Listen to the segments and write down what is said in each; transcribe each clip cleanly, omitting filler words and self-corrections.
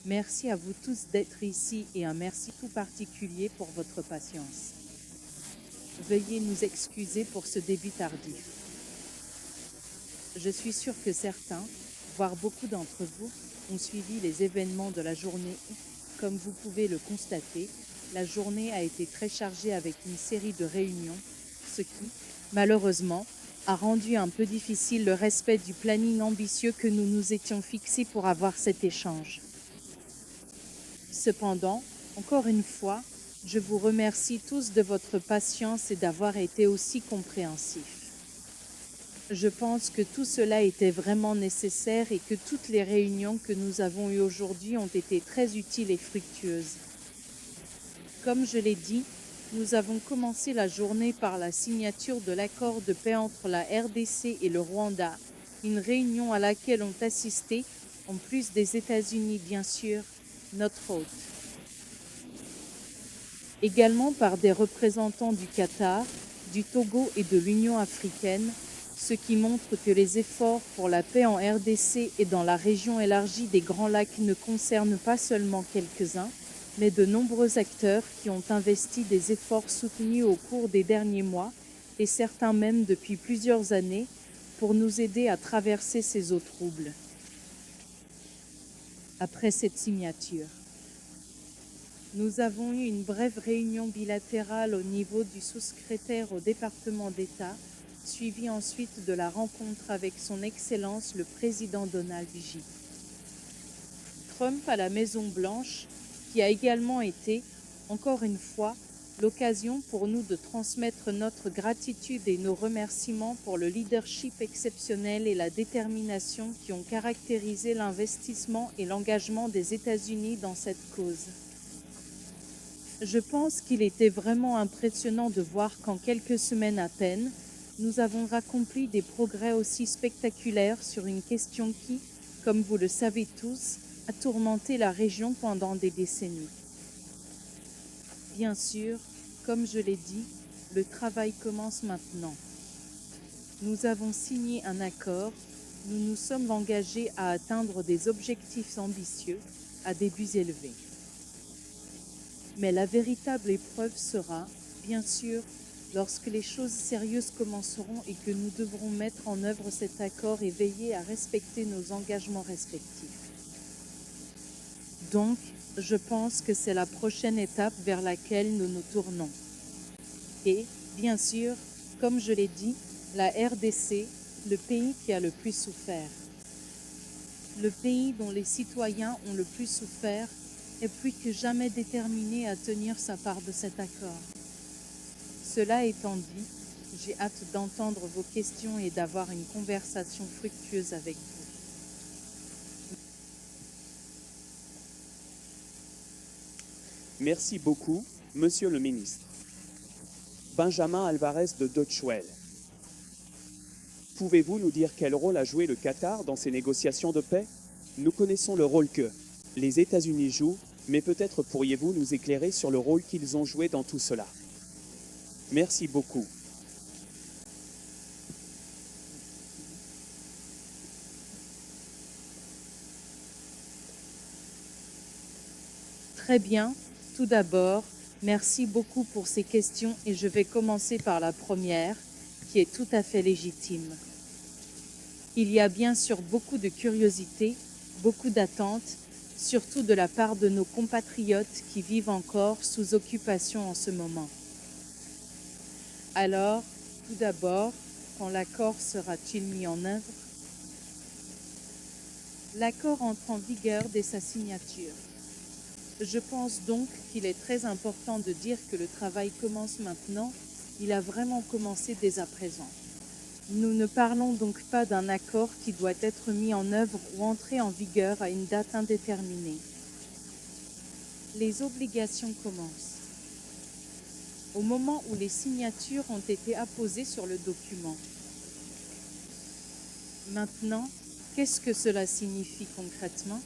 Merci à vous tous d'être ici et un merci tout particulier pour votre patience. Veuillez nous excuser pour ce début tardif. Je suis sûre que certains, voire beaucoup d'entre vous, ont suivi les événements de la journée. Comme vous pouvez le constater, la journée a été très chargée avec une série de réunions, ce qui, malheureusement, a rendu un peu difficile le respect du planning ambitieux que nous nous étions fixés pour avoir cet échange. Cependant, encore une fois, je vous remercie tous de votre patience et d'avoir été aussi compréhensifs. Je pense que tout cela était vraiment nécessaire et que toutes les réunions que nous avons eues aujourd'hui ont été très utiles et fructueuses. Comme je l'ai dit, nous avons commencé la journée par la signature de l'accord de paix entre la RDC et le Rwanda, une réunion à laquelle ont assisté, en plus des États-Unis bien sûr, notre hôte. Également par des représentants du Qatar, du Togo et de l'Union africaine, ce qui montre que les efforts pour la paix en RDC et dans la région élargie des Grands Lacs ne concernent pas seulement quelques-uns, mais de nombreux acteurs qui ont investi des efforts soutenus au cours des derniers mois, et certains même depuis plusieurs années, pour nous aider à traverser ces eaux troubles. Après cette signature, nous avons eu une brève réunion bilatérale au niveau du sous-secrétaire au département d'État, suivie ensuite de la rencontre avec son Excellence le président Donald J. Trump à la Maison-Blanche, qui a également été, encore une fois, l'occasion pour nous de transmettre notre gratitude et nos remerciements pour le leadership exceptionnel et la détermination qui ont caractérisé l'investissement et l'engagement des États-Unis dans cette cause. Je pense qu'il était vraiment impressionnant de voir qu'en quelques semaines à peine, nous avons accompli des progrès aussi spectaculaires sur une question qui, comme vous le savez tous, a tourmenté la région pendant des décennies. Bien sûr, comme je l'ai dit, le travail commence maintenant. Nous avons signé un accord, nous nous sommes engagés à atteindre des objectifs ambitieux, à des buts élevés. Mais la véritable épreuve sera, bien sûr, lorsque les choses sérieuses commenceront et que nous devrons mettre en œuvre cet accord et veiller à respecter nos engagements respectifs. Donc, je pense que c'est la prochaine étape vers laquelle nous nous tournons. Et, bien sûr, comme je l'ai dit, la RDC, le pays qui a le plus souffert. Le pays dont les citoyens ont le plus souffert est plus que jamais déterminé à tenir sa part de cet accord. Cela étant dit, j'ai hâte d'entendre vos questions et d'avoir une conversation fructueuse avec vous. Merci beaucoup, Monsieur le ministre. Benjamin Alvarez de Deutsche Welle. Pouvez-vous nous dire quel rôle a joué le Qatar dans ces négociations de paix? Nous connaissons le rôle que les États-Unis jouent, mais peut-être pourriez-vous nous éclairer sur le rôle qu'ils ont joué dans tout cela. Merci beaucoup. Très bien. Tout d'abord, merci beaucoup pour ces questions et je vais commencer par la première, qui est tout à fait légitime. Il y a bien sûr beaucoup de curiosité, beaucoup d'attentes, surtout de la part de nos compatriotes qui vivent encore sous occupation en ce moment. Alors, tout d'abord, quand l'accord sera-t-il mis en œuvre? L'accord entre en vigueur dès sa signature. Je pense donc qu'il est très important de dire que le travail commence maintenant, il a vraiment commencé dès à présent. Nous ne parlons donc pas d'un accord qui doit être mis en œuvre ou entrer en vigueur à une date indéterminée. Les obligations commencent au moment où les signatures ont été apposées sur le document. Maintenant, qu'est-ce que cela signifie concrètement?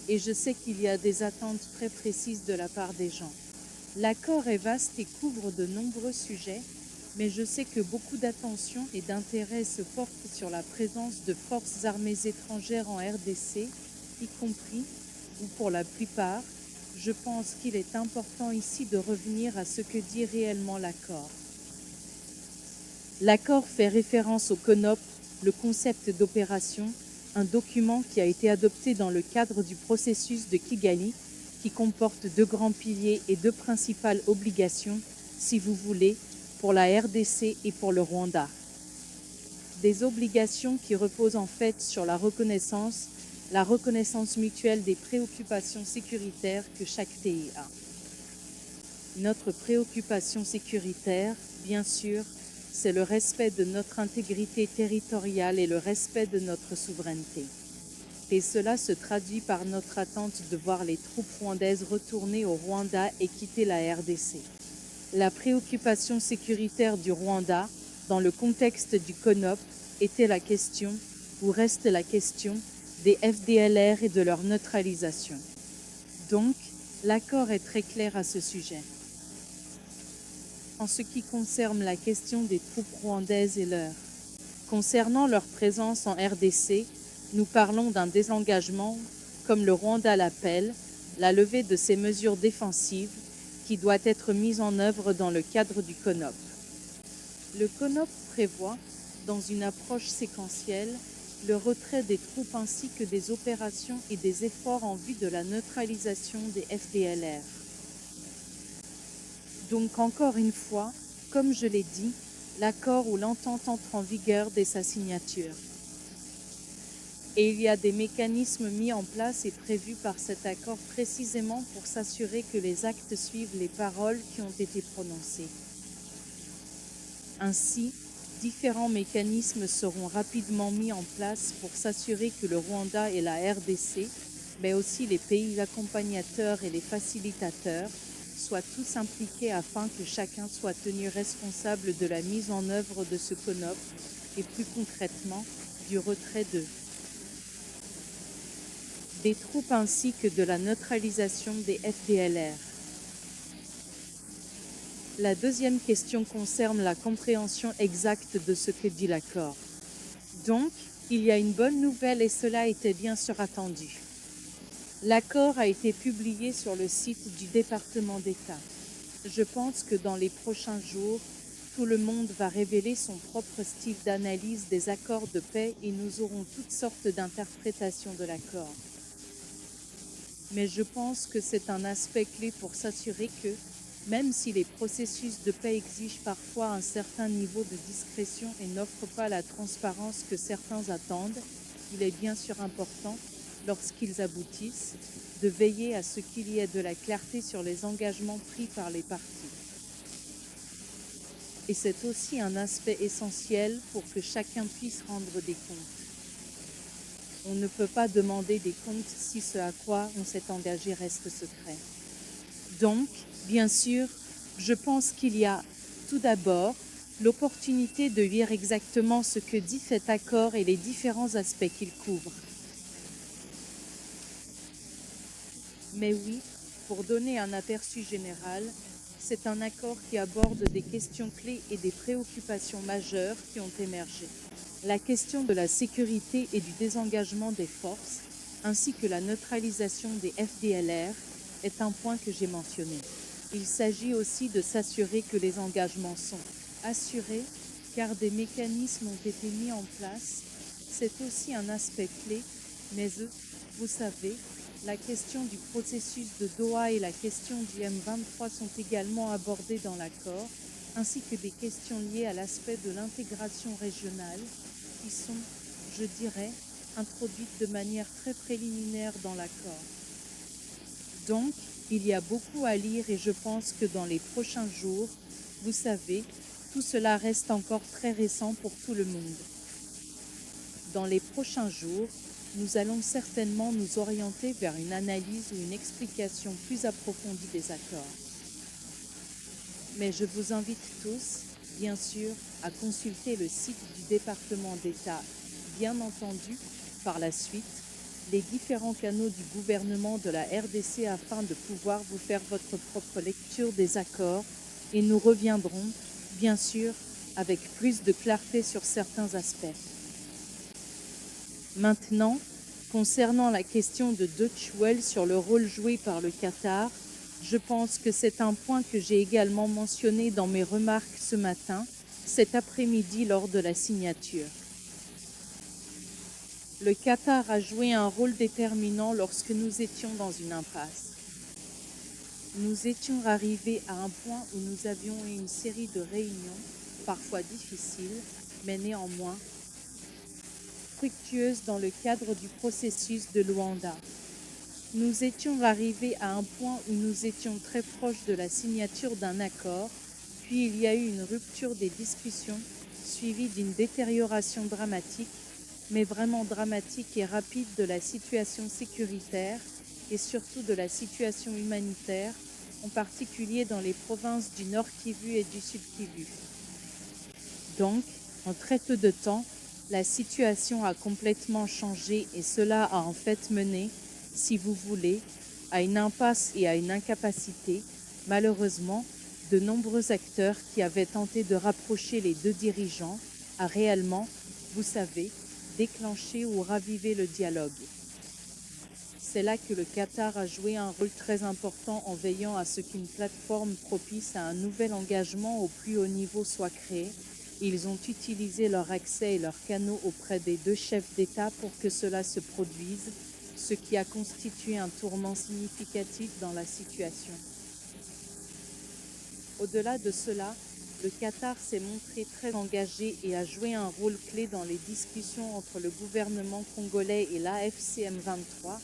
Et je sais qu'il y a des attentes très précises de la part des gens. L'accord est vaste et couvre de nombreux sujets, mais je sais que beaucoup d'attention et d'intérêt se portent sur la présence de forces armées étrangères en RDC, y compris ou pour la plupart, je pense qu'il est important ici de revenir à ce que dit réellement l'accord. L'accord fait référence au CONOP, le concept d'opération, un document qui a été adopté dans le cadre du processus de Kigali, qui comporte 2 grands piliers et 2 principales obligations, si vous voulez, pour la RDC et pour le Rwanda. Des obligations qui reposent en fait sur la reconnaissance mutuelle des préoccupations sécuritaires que chaque pays a. Notre préoccupation sécuritaire, bien sûr, c'est le respect de notre intégrité territoriale et le respect de notre souveraineté. Et cela se traduit par notre attente de voir les troupes rwandaises retourner au Rwanda et quitter la RDC. La préoccupation sécuritaire du Rwanda, dans le contexte du CONOP, était la question, ou reste la question, des FDLR et de leur neutralisation. Donc, l'accord est très clair à ce sujet. En ce qui concerne la question des troupes rwandaises et concernant leur présence en RDC, nous parlons d'un désengagement, comme le Rwanda l'appelle, la levée de ces mesures défensives qui doit être mise en œuvre dans le cadre du CONOP. Le CONOP prévoit, dans une approche séquentielle, le retrait des troupes ainsi que des opérations et des efforts en vue de la neutralisation des FDLR. Donc encore une fois, comme je l'ai dit, l'accord ou l'entente entre en vigueur dès sa signature. Et il y a des mécanismes mis en place et prévus par cet accord précisément pour s'assurer que les actes suivent les paroles qui ont été prononcées. Ainsi, différents mécanismes seront rapidement mis en place pour s'assurer que le Rwanda et la RDC, mais aussi les pays accompagnateurs et les facilitateurs, soient tous impliqués afin que chacun soit tenu responsable de la mise en œuvre de ce CONOP et plus concrètement du retrait des troupes ainsi que de la neutralisation des FDLR. La deuxième question concerne la compréhension exacte de ce que dit l'accord. Donc, il y a une bonne nouvelle et cela était bien sûr attendu. L'accord a été publié sur le site du département d'État. Je pense que dans les prochains jours, tout le monde va révéler son propre style d'analyse des accords de paix et nous aurons toutes sortes d'interprétations de l'accord. Mais je pense que c'est un aspect clé pour s'assurer que, même si les processus de paix exigent parfois un certain niveau de discrétion et n'offrent pas la transparence que certains attendent, il est bien sûr important, lorsqu'ils aboutissent, de veiller à ce qu'il y ait de la clarté sur les engagements pris par les parties. Et c'est aussi un aspect essentiel pour que chacun puisse rendre des comptes. On ne peut pas demander des comptes si ce à quoi on s'est engagé reste secret. Donc, bien sûr, je pense qu'il y a, tout d'abord, l'opportunité de lire exactement ce que dit cet accord et les différents aspects qu'il couvre. Mais oui, pour donner un aperçu général, c'est un accord qui aborde des questions clés et des préoccupations majeures qui ont émergé. La question de la sécurité et du désengagement des forces, ainsi que la neutralisation des FDLR, est un point que j'ai mentionné. Il s'agit aussi de s'assurer que les engagements sont assurés, car des mécanismes ont été mis en place. C'est aussi un aspect clé, mais vous savez, la question du processus de Doha et la question du M23 sont également abordées dans l'accord, ainsi que des questions liées à l'aspect de l'intégration régionale, qui sont, je dirais, introduites de manière très préliminaire dans l'accord. Donc, il y a beaucoup à lire et je pense que dans les prochains jours, vous savez, tout cela reste encore très récent pour tout le monde. Dans les prochains jours, nous allons certainement nous orienter vers une analyse ou une explication plus approfondie des accords. Mais je vous invite tous, bien sûr, à consulter le site du département d'État, bien entendu, par la suite, les différents canaux du gouvernement de la RDC afin de pouvoir vous faire votre propre lecture des accords et nous reviendrons, bien sûr, avec plus de clarté sur certains aspects. Maintenant, Concernant la question de Deutsche Welle sur le rôle joué par le Qatar, je pense que c'est un point que j'ai également mentionné dans mes remarques ce matin, cet après-midi lors de la signature. Le Qatar a joué un rôle déterminant lorsque nous étions dans une impasse. Nous étions arrivés à un point où nous avions eu une série de réunions, parfois difficiles, mais néanmoins fructueuses dans le cadre du processus de Luanda. Nous étions arrivés à un point où nous étions très proches de la signature d'un accord, puis il y a eu une rupture des discussions, suivie d'une détérioration dramatique, mais vraiment dramatique et rapide de la situation sécuritaire et surtout de la situation humanitaire, en particulier dans les provinces du Nord Kivu et du Sud Kivu. Donc, en très peu de temps, la situation a complètement changé et cela a en fait mené, si vous voulez, à une impasse et à une incapacité, malheureusement, de nombreux acteurs qui avaient tenté de rapprocher les deux dirigeants à réellement, vous savez, déclencher ou raviver le dialogue. C'est là que le Qatar a joué un rôle très important en veillant à ce qu'une plateforme propice à un nouvel engagement au plus haut niveau soit créée. Ils ont utilisé leur accès et leurs canaux auprès des deux chefs d'État pour que cela se produise, ce qui a constitué un tournant significatif dans la situation. Au-delà de cela, le Qatar s'est montré très engagé et a joué un rôle clé dans les discussions entre le gouvernement congolais et l'AFC M23,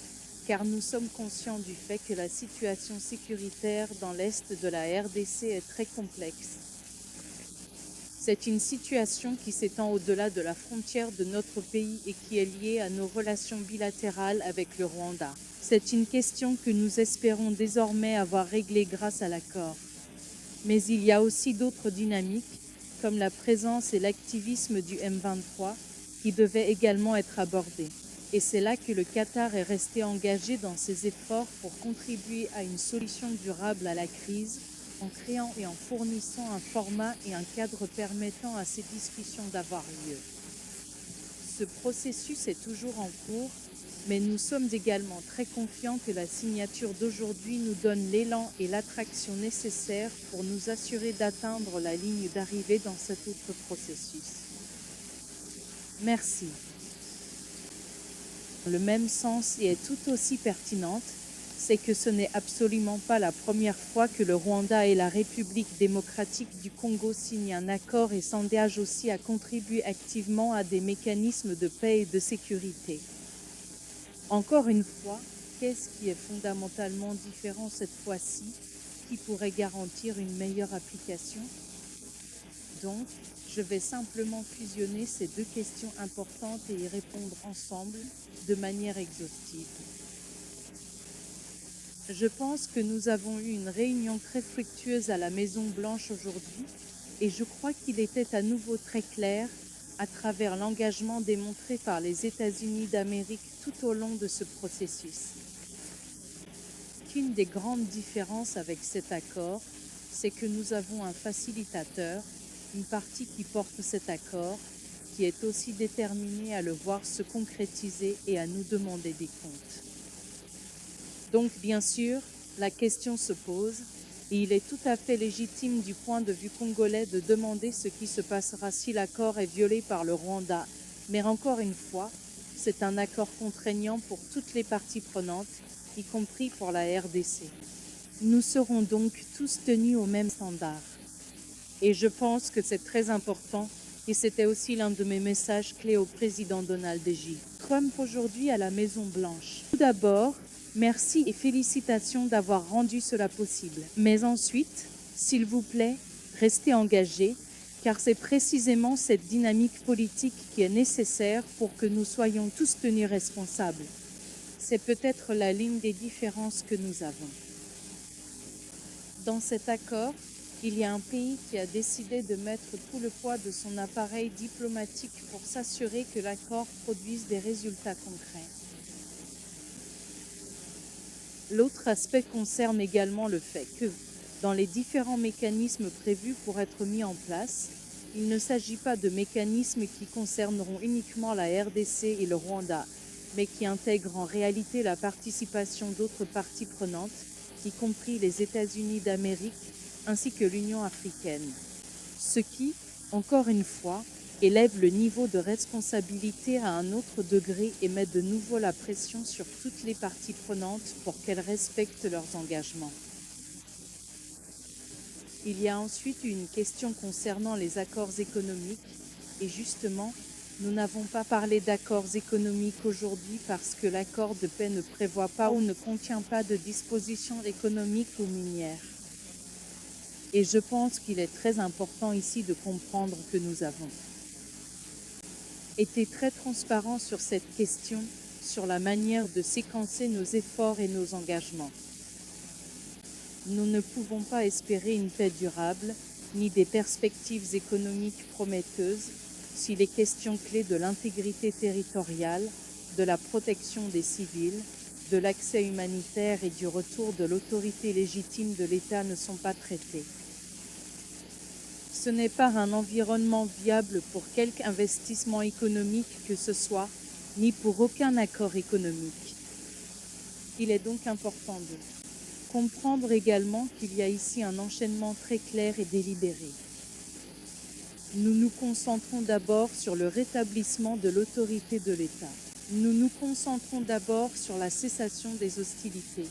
car nous sommes conscients du fait que la situation sécuritaire dans l'est de la RDC est très complexe. C'est une situation qui s'étend au-delà de la frontière de notre pays et qui est liée à nos relations bilatérales avec le Rwanda. C'est une question que nous espérons désormais avoir réglée grâce à l'accord. Mais il y a aussi d'autres dynamiques, comme la présence et l'activisme du M23, qui devaient également être abordés. Et c'est là que le Qatar est resté engagé dans ses efforts pour contribuer à une solution durable à la crise, en créant et en fournissant un format et un cadre permettant à ces discussions d'avoir lieu. Ce processus est toujours en cours, mais nous sommes également très confiants que la signature d'aujourd'hui nous donne l'élan et l'attraction nécessaires pour nous assurer d'atteindre la ligne d'arrivée dans cet autre processus. Merci. Le même sens et est tout aussi pertinente, c'est que ce n'est absolument pas la première fois que le Rwanda et la République démocratique du Congo signent un accord et s'engagent aussi à contribuer activement à des mécanismes de paix et de sécurité. Encore une fois, qu'est-ce qui est fondamentalement différent cette fois-ci, qui pourrait garantir une meilleure application? Donc, je vais simplement fusionner ces deux questions importantes et y répondre ensemble de manière exhaustive. Je pense que nous avons eu une réunion très fructueuse à la Maison-Blanche aujourd'hui et je crois qu'il était à nouveau très clair, à travers l'engagement démontré par les États-Unis d'Amérique tout au long de ce processus, qu'une des grandes différences avec cet accord, c'est que nous avons un facilitateur, une partie qui porte cet accord, qui est aussi déterminée à le voir se concrétiser et à nous demander des comptes. Donc, bien sûr, la question se pose, et il est tout à fait légitime du point de vue congolais de demander ce qui se passera si l'accord est violé par le Rwanda. Mais encore une fois, c'est un accord contraignant pour toutes les parties prenantes, y compris pour la RDC. Nous serons donc tous tenus au même standard. Et je pense que c'est très important, et c'était aussi l'un de mes messages clés au président Donald J. Trump aujourd'hui à la Maison-Blanche. Tout d'abord, merci et félicitations d'avoir rendu cela possible. Mais ensuite, s'il vous plaît, restez engagés, car c'est précisément cette dynamique politique qui est nécessaire pour que nous soyons tous tenus responsables. C'est peut-être la ligne des différences que nous avons. Dans cet accord, il y a un pays qui a décidé de mettre tout le poids de son appareil diplomatique pour s'assurer que l'accord produise des résultats concrets. L'autre aspect concerne également le fait que, dans les différents mécanismes prévus pour être mis en place, il ne s'agit pas de mécanismes qui concerneront uniquement la RDC et le Rwanda, mais qui intègre en réalité la participation d'autres parties prenantes, y compris les États-Unis d'Amérique ainsi que l'Union africaine. Ce qui, encore une fois, élève le niveau de responsabilité à un autre degré et met de nouveau la pression sur toutes les parties prenantes pour qu'elles respectent leurs engagements. Il y a ensuite une question concernant les accords économiques, et justement, nous n'avons pas parlé d'accords économiques aujourd'hui parce que l'accord de paix ne prévoit pas ou ne contient pas de dispositions économiques ou minières. Et je pense qu'il est très important ici de comprendre que nous avons été très transparents sur cette question, sur la manière de séquencer nos efforts et nos engagements. Nous ne pouvons pas espérer une paix durable, ni des perspectives économiques prometteuses, si les questions clés de l'intégrité territoriale, de la protection des civils, de l'accès humanitaire et du retour de l'autorité légitime de l'État ne sont pas traitées. Ce n'est pas un environnement viable pour quelque investissement économique que ce soit, ni pour aucun accord économique. Il est donc important de comprendre également qu'il y a ici un enchaînement très clair et délibéré. Nous nous concentrons d'abord sur le rétablissement de l'autorité de l'État. Nous nous concentrons d'abord sur la cessation des hostilités.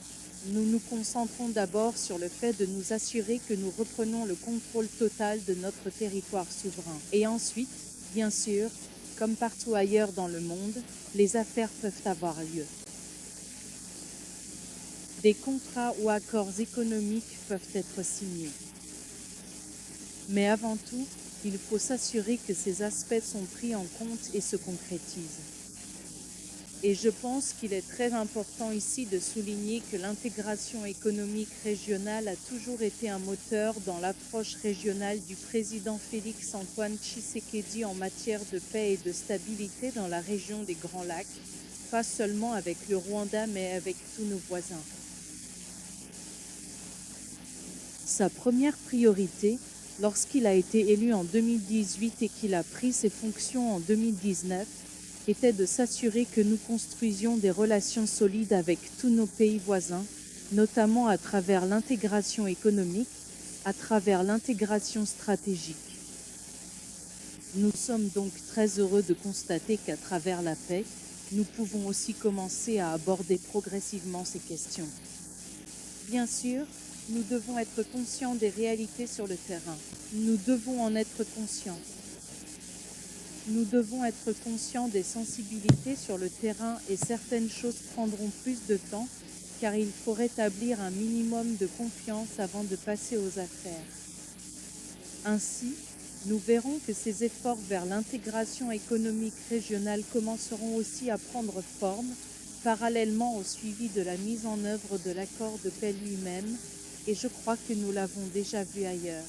Nous nous concentrons d'abord sur le fait de nous assurer que nous reprenons le contrôle total de notre territoire souverain. Et ensuite, bien sûr, comme partout ailleurs dans le monde, les affaires peuvent avoir lieu. Des contrats ou accords économiques peuvent être signés. Mais avant tout, il faut s'assurer que ces aspects sont pris en compte et se concrétisent. Et je pense qu'il est très important ici de souligner que l'intégration économique régionale a toujours été un moteur dans l'approche régionale du président Félix Antoine Tshisekedi en matière de paix et de stabilité dans la région des Grands Lacs, pas seulement avec le Rwanda mais avec tous nos voisins. Sa première priorité, lorsqu'il a été élu en 2018 et qu'il a pris ses fonctions en 2019, était de s'assurer que nous construisions des relations solides avec tous nos pays voisins, notamment à travers l'intégration économique, à travers l'intégration stratégique. Nous sommes donc très heureux de constater qu'à travers la paix, nous pouvons aussi commencer à aborder progressivement ces questions. Bien sûr, nous devons être conscients des réalités sur le terrain. Nous devons en être conscients. Nous devons être conscients des sensibilités sur le terrain et certaines choses prendront plus de temps car il faut rétablir un minimum de confiance avant de passer aux affaires. Ainsi, nous verrons que ces efforts vers l'intégration économique régionale commenceront aussi à prendre forme parallèlement au suivi de la mise en œuvre de l'accord de paix lui-même, et je crois que nous l'avons déjà vu ailleurs.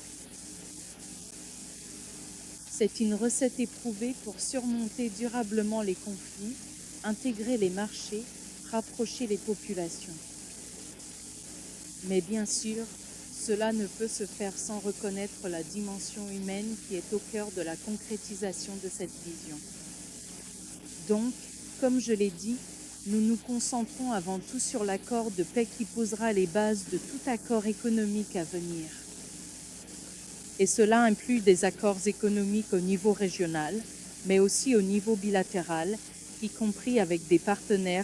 C'est une recette éprouvée pour surmonter durablement les conflits, intégrer les marchés, rapprocher les populations. Mais bien sûr, cela ne peut se faire sans reconnaître la dimension humaine qui est au cœur de la concrétisation de cette vision. Donc, comme je l'ai dit, nous nous concentrons avant tout sur l'accord de paix qui posera les bases de tout accord économique à venir. Et cela inclut des accords économiques au niveau régional, mais aussi au niveau bilatéral, y compris avec des partenaires